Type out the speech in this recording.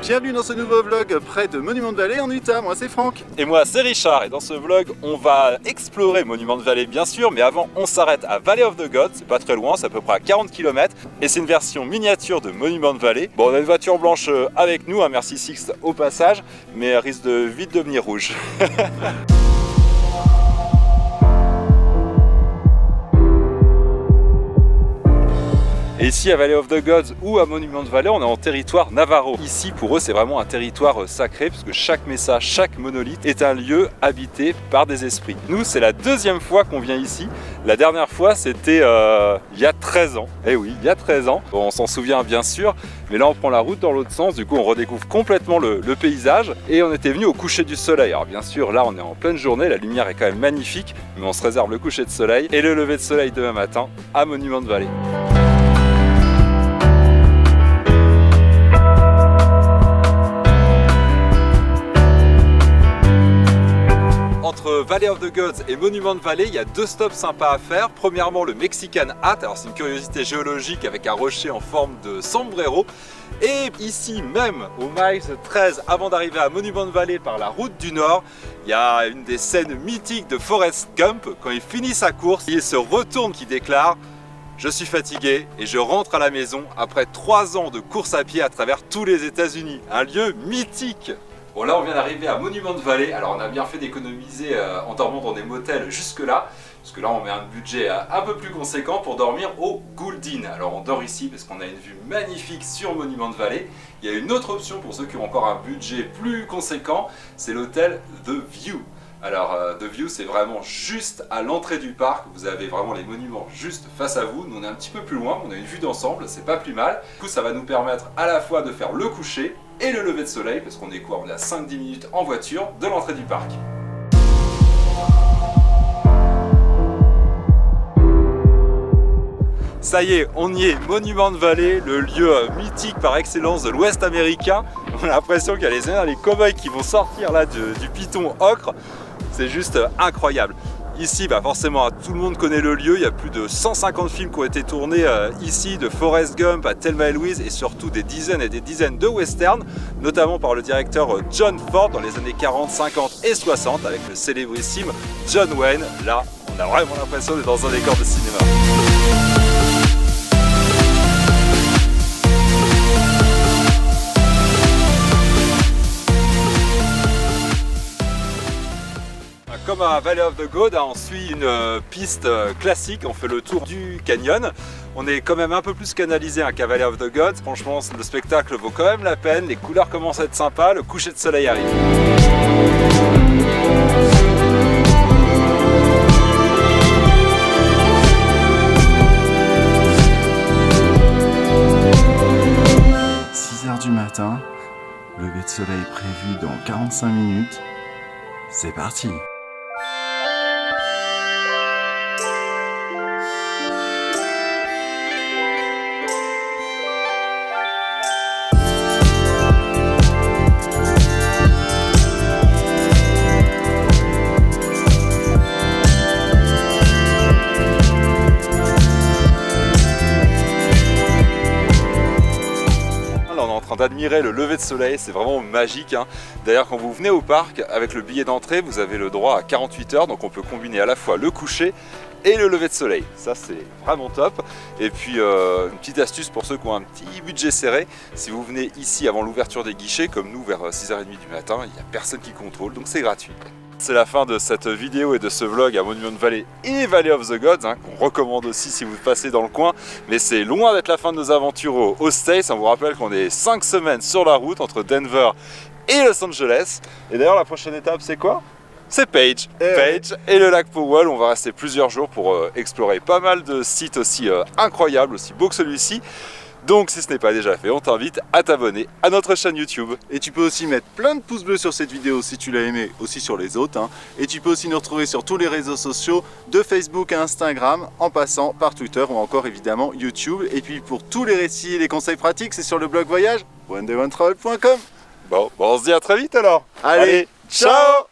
Bienvenue dans ce nouveau vlog près de Monument de Vallée en Utah, moi c'est Franck. Et moi c'est Richard, et dans ce vlog on va explorer Monument de Vallée bien sûr, mais avant on s'arrête à Valley of the Gods, c'est pas très loin, c'est à peu près à 40 km, et c'est une version miniature de Monument de Vallée. Bon, on a une voiture blanche avec nous, un Merci Sixte au passage, mais elle risque de vite devenir rouge. Et ici à Valley of the Gods ou à Monument de Vallée, on est en territoire Navarro. Ici pour eux c'est vraiment un territoire sacré puisque chaque mesa, chaque monolithe est un lieu habité par des esprits. Nous c'est la deuxième fois qu'on vient ici. La dernière fois c'était il y a 13 ans. Eh oui, il y a 13 ans. Bon, on s'en souvient bien sûr, mais là on prend la route dans l'autre sens, du coup on redécouvre complètement le paysage. Et on était venu au coucher du soleil. Alors bien sûr là on est en pleine journée, la lumière est quand même magnifique, mais on se réserve le coucher de soleil et le lever de soleil demain matin à Monument de Vallée. Entre Valley of the Gods et Monument de Vallée, il y a deux stops sympas à faire. Premièrement, le Mexican Hat. Alors c'est une curiosité géologique avec un rocher en forme de sombrero. Et ici même, au miles 13, avant d'arriver à Monument de Vallée par la route du Nord, il y a une des scènes mythiques de Forrest Gump. Quand il finit sa course, il se retourne, qui déclare: je suis fatigué et je rentre à la maison après 3 ans de course à pied à travers tous les États-Unis. Un lieu mythique. Bon, là on vient d'arriver à Monument de Vallée. Alors on a bien fait d'économiser en dormant dans des motels jusque là, parce que là on met un budget un peu plus conséquent pour dormir au Gouldin. Alors on dort ici parce qu'on a une vue magnifique sur Monument de Vallée. Il y a une autre option pour ceux qui ont encore un budget plus conséquent, c'est l'hôtel The View. Alors The View c'est vraiment juste à l'entrée du parc, vous avez vraiment les monuments juste face à vous. Nous on est un petit peu plus loin, on a une vue d'ensemble, c'est pas plus mal. Du coup ça va nous permettre à la fois de faire le coucher et le lever de soleil, parce qu'on est quoi? On est à 5-10 minutes en voiture de l'entrée du parc. Ça y est, on y est, Monument de Vallée, le lieu mythique par excellence de l'Ouest américain. On a l'impression qu'il y a les cow-boys qui vont sortir là du piton ocre. C'est juste incroyable. Ici, bah forcément, tout le monde connaît le lieu. Il y a plus de 150 films qui ont été tournés ici, de Forrest Gump à Thelma et Louise, et surtout des dizaines et des dizaines de westerns, notamment par le directeur John Ford dans les années 40, 50 et 60, avec le célébrissime John Wayne. Là, on a vraiment l'impression d'être dans un décor de cinéma. Comme à Valley of the Gods, on suit une piste classique, on fait le tour du canyon. On est quand même un peu plus canalisé qu'à Valley of the Gods. Franchement, le spectacle vaut quand même la peine, les couleurs commencent à être sympas, le coucher de soleil arrive. « 6 h du matin, lever de soleil prévu dans 45 minutes. C'est parti !» D'admirer le lever de soleil, c'est vraiment magique hein. D'ailleurs quand vous venez au parc avec le billet d'entrée, vous avez le droit à 48 heures, donc on peut combiner à la fois le coucher et le lever de soleil, ça c'est vraiment top. Et puis une petite astuce pour ceux qui ont un petit budget serré, si vous venez ici avant l'ouverture des guichets, comme nous vers 6h30 du matin, il n'y a personne qui contrôle, donc c'est gratuit. C'est la fin de cette vidéo et de ce vlog à Monument de Vallée et Valley of the Gods, hein, qu'on recommande aussi si vous passez dans le coin. Mais c'est loin d'être la fin de nos aventures aux States. On vous rappelle qu'on est 5 semaines sur la route entre Denver et Los Angeles. Et d'ailleurs la prochaine étape c'est quoi? C'est Page. Page et le lac Powell. On va rester plusieurs jours pour explorer pas mal de sites aussi incroyables, aussi beaux que celui-ci. Donc si ce n'est pas déjà fait, on t'invite à t'abonner à notre chaîne YouTube. Et tu peux aussi mettre plein de pouces bleus sur cette vidéo si tu l'as aimé, aussi sur les autres. Hein. Et tu peux aussi nous retrouver sur tous les réseaux sociaux, de Facebook à Instagram, en passant par Twitter ou encore évidemment YouTube. Et puis pour tous les récits et les conseils pratiques, c'est sur le blog voyage onedayonetravel.com. Bon, on se dit à très vite alors. Allez, ciao.